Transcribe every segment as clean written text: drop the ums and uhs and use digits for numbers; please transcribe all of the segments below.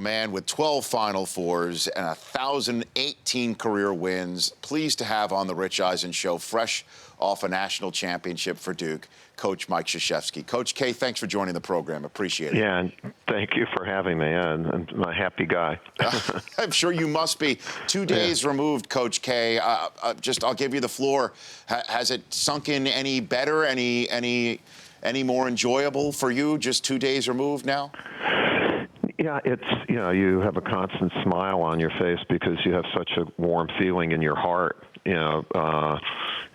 man with 12 Final Fours and 1,018 career wins. Pleased to have on the Rich Eisen Show, fresh off a national championship for Duke, Coach Mike Krzyzewski. Coach K, thanks for joining the program. Appreciate it. Yeah, and thank you for having me. I'm a happy guy. I'm sure you must be. 2 days removed, Coach K. I'll give you the floor. Has it sunk in any better, any more enjoyable for you, just 2 days removed now? Yeah, you have a constant smile on your face because you have such a warm feeling in your heart.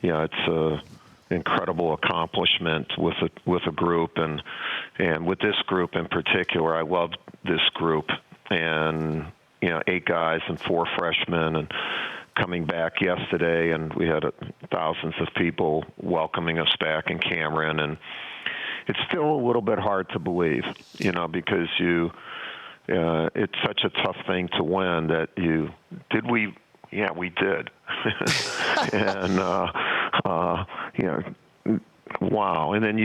It's an incredible accomplishment with a group, and with this group in particular. I love this group, and 8 guys and 4 freshmen, and coming back yesterday, and we had thousands of people welcoming us back in Cameron, and it's still a little bit hard to believe, because it's such a tough thing to win that we did. And, wow. And then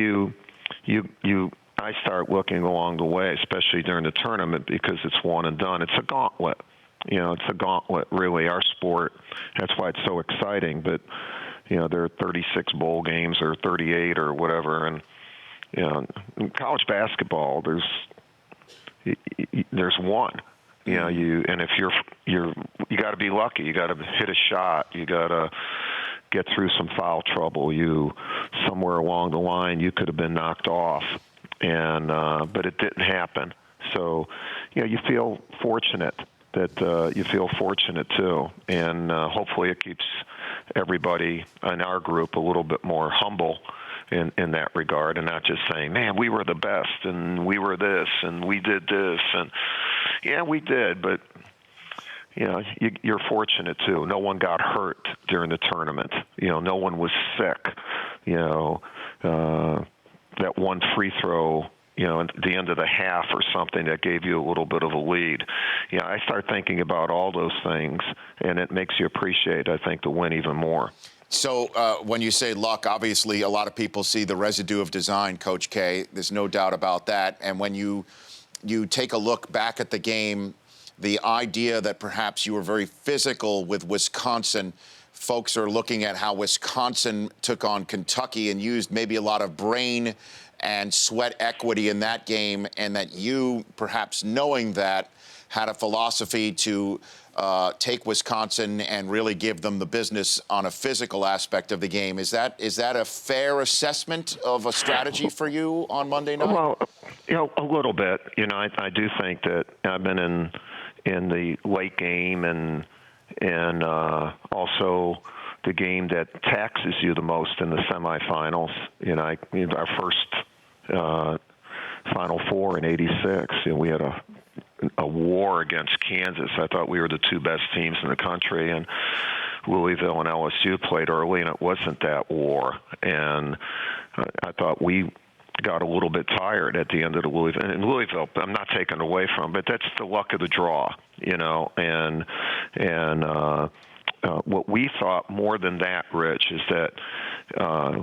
I start looking along the way, especially during the tournament, because it's one and done. It's a gauntlet. It's a gauntlet, really, our sport. That's why it's so exciting. But, there are 36 bowl games or 38 or whatever. And, in college basketball, there's one. And if you got to be lucky. You got to hit a shot. You got to get through some foul trouble. Somewhere along the line, you could have been knocked off, but it didn't happen. So, you feel fortunate that you feel fortunate too, and hopefully it keeps everybody in our group a little bit more humble in that regard, and not just saying, man, we were the best, and we were this, and we did this, and yeah, we did, but you're fortunate too. No one got hurt during the tournament. No one was sick. That one free throw, at the end of the half or something that gave you a little bit of a lead. I start thinking about all those things, and it makes you appreciate, I think, the win even more. So when you say luck, obviously a lot of people see the residue of design, Coach K. There's no doubt about that. And when you take a look back at the game, the idea that perhaps you were very physical with Wisconsin, folks are looking at how Wisconsin took on Kentucky and used maybe a lot of brain and sweat equity in that game, and that you, perhaps knowing that, had a philosophy to take Wisconsin and really give them the business on a physical aspect of the game. Is that a fair assessment of a strategy for you on Monday night? Well, a little bit. I do think that I've been in the late game and also the game that taxes you the most in the semifinals. Our first Final Four in '86, we had a war against Kansas. I thought we were the 2 best teams in the country, and Louisville and LSU played early, and it wasn't that war. And I thought we got a little bit tired at the end of the Louisville. And Louisville, I'm not taking away from, but that's the luck of the draw, And what we thought more than that, Rich, is that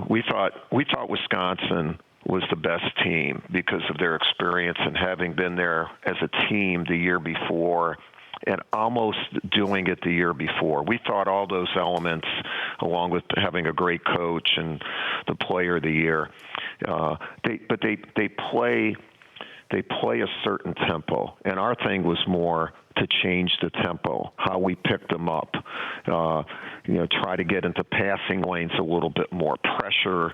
we thought Wisconsin was the best team because of their experience and having been there as a team the year before and almost doing it the year before. We thought all those elements, along with having a great coach and the player of the year, they play a certain tempo, and our thing was more to change the tempo, how we picked them up, try to get into passing lanes a little bit more, pressure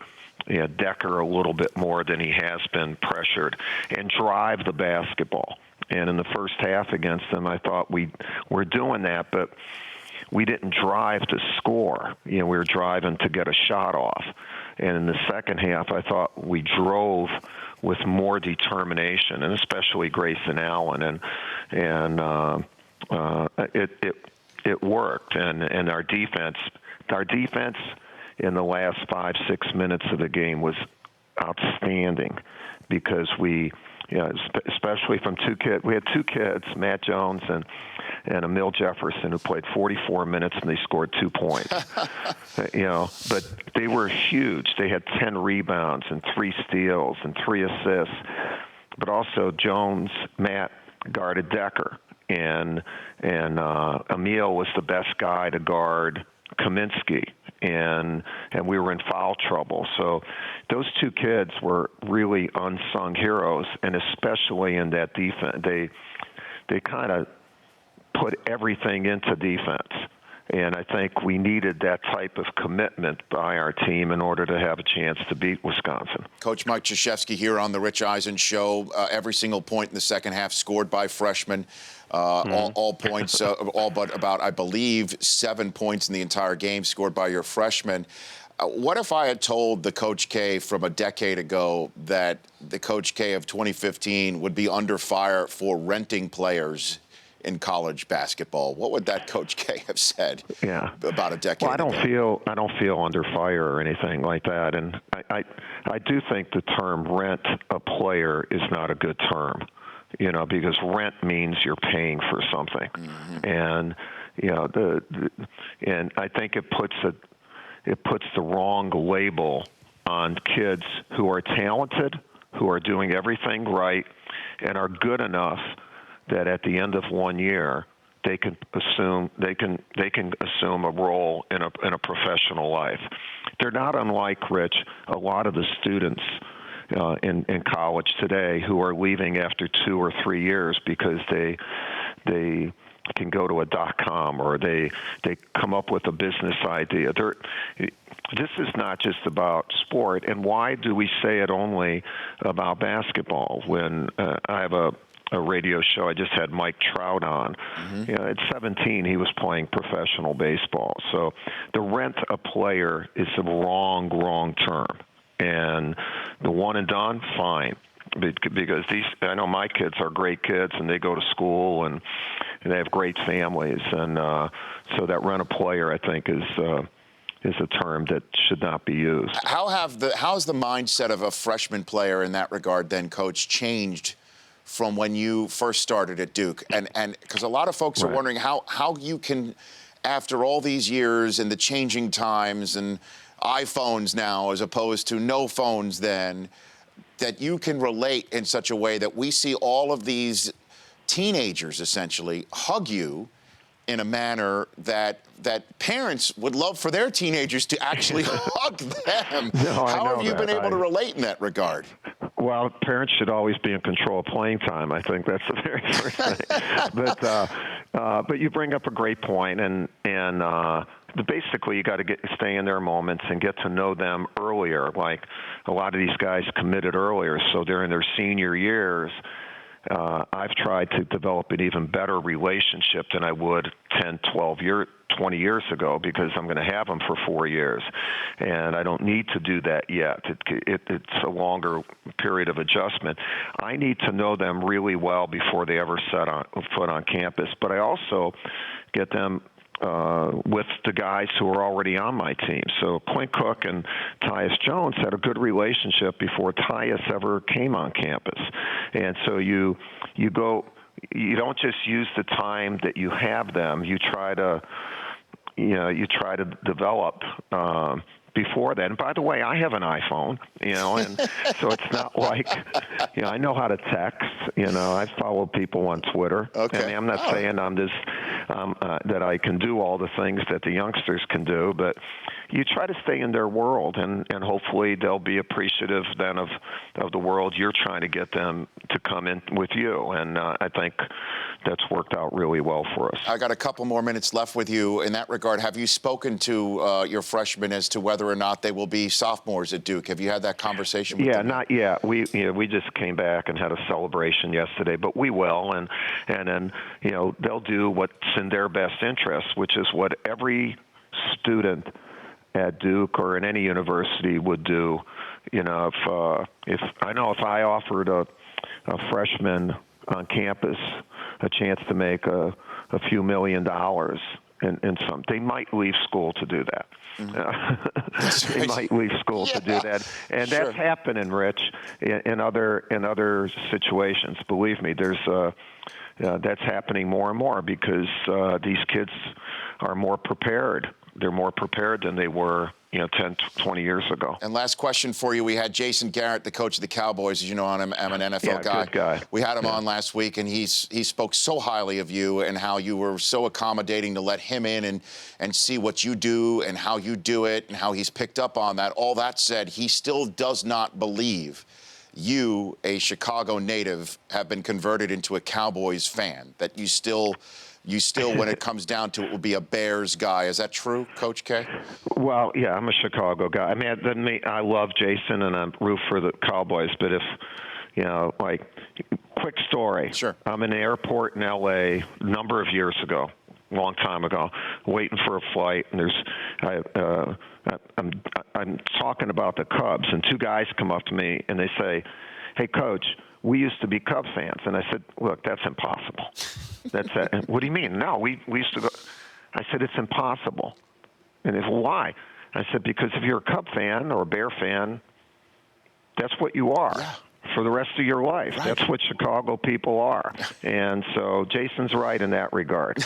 Decker a little bit more than he has been pressured, and drive the basketball. And in the first half against them, I thought we were doing that, but we didn't drive to score. We were driving to get a shot off. And in the second half, I thought we drove with more determination, and especially Grayson Allen, and it worked. And our defense in the last 5-6 minutes of the game was outstanding because especially from 2 kids. We had 2 kids, Matt Jones and Emil Jefferson, who played 44 minutes and they scored 2 points. But they were huge. They had 10 rebounds and 3 steals and 3 assists. But also Jones, Matt, guarded Decker, and Emil was the best guy to guard Kaminsky, and we were in foul trouble. So those two kids were really unsung heroes, and especially in that defense, they kind of put everything into defense. And I think we needed that type of commitment by our team in order to have a chance to beat Wisconsin. Coach Mike Krzyzewski here on the Rich Eisen Show. Every single point in the second half scored by freshmen. All points, all but about, I believe, 7 points in the entire game scored by your freshmen. What if I had told the Coach K from a decade ago that the Coach K of 2015 would be under fire for renting players in college basketball? What would that Coach K have said about a decade ago? I don't feel under fire or anything like that. And I do think the term rent a player is not a good term, because rent means you're paying for something. Mm-hmm. And, and I think it puts the wrong label on kids who are talented, who are doing everything right, and are good enough that at the end of 1 year they can assume a role in a professional life. They're not unlike, Rich, a lot of the students in college today who are leaving after 2 or 3 years because they can go to a .com or they come up with a business idea. This is not just about sport. And why do we say it only about basketball? When I have a radio show, I just had Mike Trout on. Mm-hmm. At 17, he was playing professional baseball. So the rent a player is the wrong term. And the one and done, fine. Because I know my kids are great kids, and they go to school, and they have great families. And so that rent a player, I think, is a term that should not be used. How's the mindset of a freshman player in that regard then, Coach, changed from when you first started at Duke? And because a lot of folks are wondering how you can, after all these years and the changing times and iPhones now as opposed to no phones then, that you can relate in such a way that we see all of these teenagers essentially hug you in a manner that parents would love for their teenagers to actually hug them. How have you been able to relate in that regard? Well, parents should always be in control of playing time. I think that's the very first thing. But you bring up a great point, and basically you got to stay in their moments and get to know them earlier. Like a lot of these guys committed earlier, so they're in their senior years. I've tried to develop an even better relationship than I would 10, 12 years, 20 years ago, because I'm going to have them for 4 years, and I don't need to do that yet. It's a longer period of adjustment. I need to know them really well before they ever set foot on campus, but I also get them with the guys who are already on my team. So Quinn Cook and Tyus Jones had a good relationship before Tyus ever came on campus. And so you don't just use the time that you have them. You try to develop before then. By the way, I have an iPhone, and so it's not like, I know how to text. I follow people on Twitter. Okay. I mean, I'm not saying I'm this that I can do all the things that the youngsters can do, but you try to stay in their world, and hopefully they'll be appreciative then of the world you're trying to get them to come in with you. And I think that's worked out really well for us. I got a couple more minutes left with you in that regard. Have you spoken to your freshmen as to whether or not they will be sophomores at Duke? Have you had that conversation with them? Yeah, not yet. We just came back and had a celebration yesterday, but we will, and then they'll do what's in their best interest, which is what every student at Duke or in any university would do. If I offered a freshman on campus a chance to make a few $1 million and some, they might leave school to do that. They might leave school to do that, and that's happening, Rich, in other situations. Believe me, that's happening more and more because these kids are more prepared. They're more prepared than they were 10, 20 years ago. And last question for you. We had Jason Garrett, the coach of the Cowboys. As you know, I'm an NFL guy. Good guy. We had him on last week, and he spoke so highly of you and how you were so accommodating to let him in and see what you do and how you do it and how he's picked up on that. All that said, he still does not believe you, a Chicago native, have been converted into a Cowboys fan, that you still, when it comes down to it, will be a Bears guy. Is that true, Coach K? Well, yeah, I'm a Chicago guy. I mean, I love Jason and I root for the Cowboys, but if, quick story. Sure. I'm in an airport in L.A. a number of years ago, a long time ago, waiting for a flight, and I'm talking about the Cubs, and two guys come up to me and they say, "Hey, Coach, we used to be Cubs fans." And I said, "Look, that's impossible." That's it. And, "What do you mean?" "No, we used to go." I said, "It's impossible." And they said, "Why?" I said, "Because if you're a Cub fan or a Bear fan, that's what you are. Yeah. For the rest of your life. Right. That's what Chicago people are." And so Jason's right in that regard.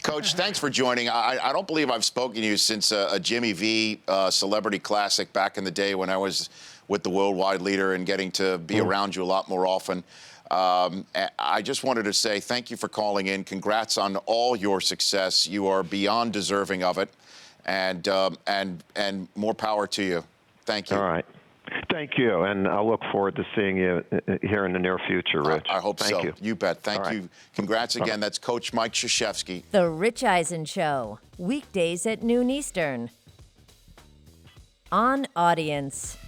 Coach, thanks for joining. I don't believe I've spoken to you since a Jimmy V Celebrity Classic back in the day when I was with the worldwide leader and getting to be around you a lot more often. I just wanted to say thank you for calling in. Congrats on all your success. You are beyond deserving of it, and more power to you. Thank you. All right. Thank you, and I'll look forward to seeing you here in the near future, Rich. I hope Thank so. you. You bet. Thank All you. right. Congrats again. That's Coach Mike Krzyzewski. The Rich Eisen Show, weekdays at noon Eastern. On Audience.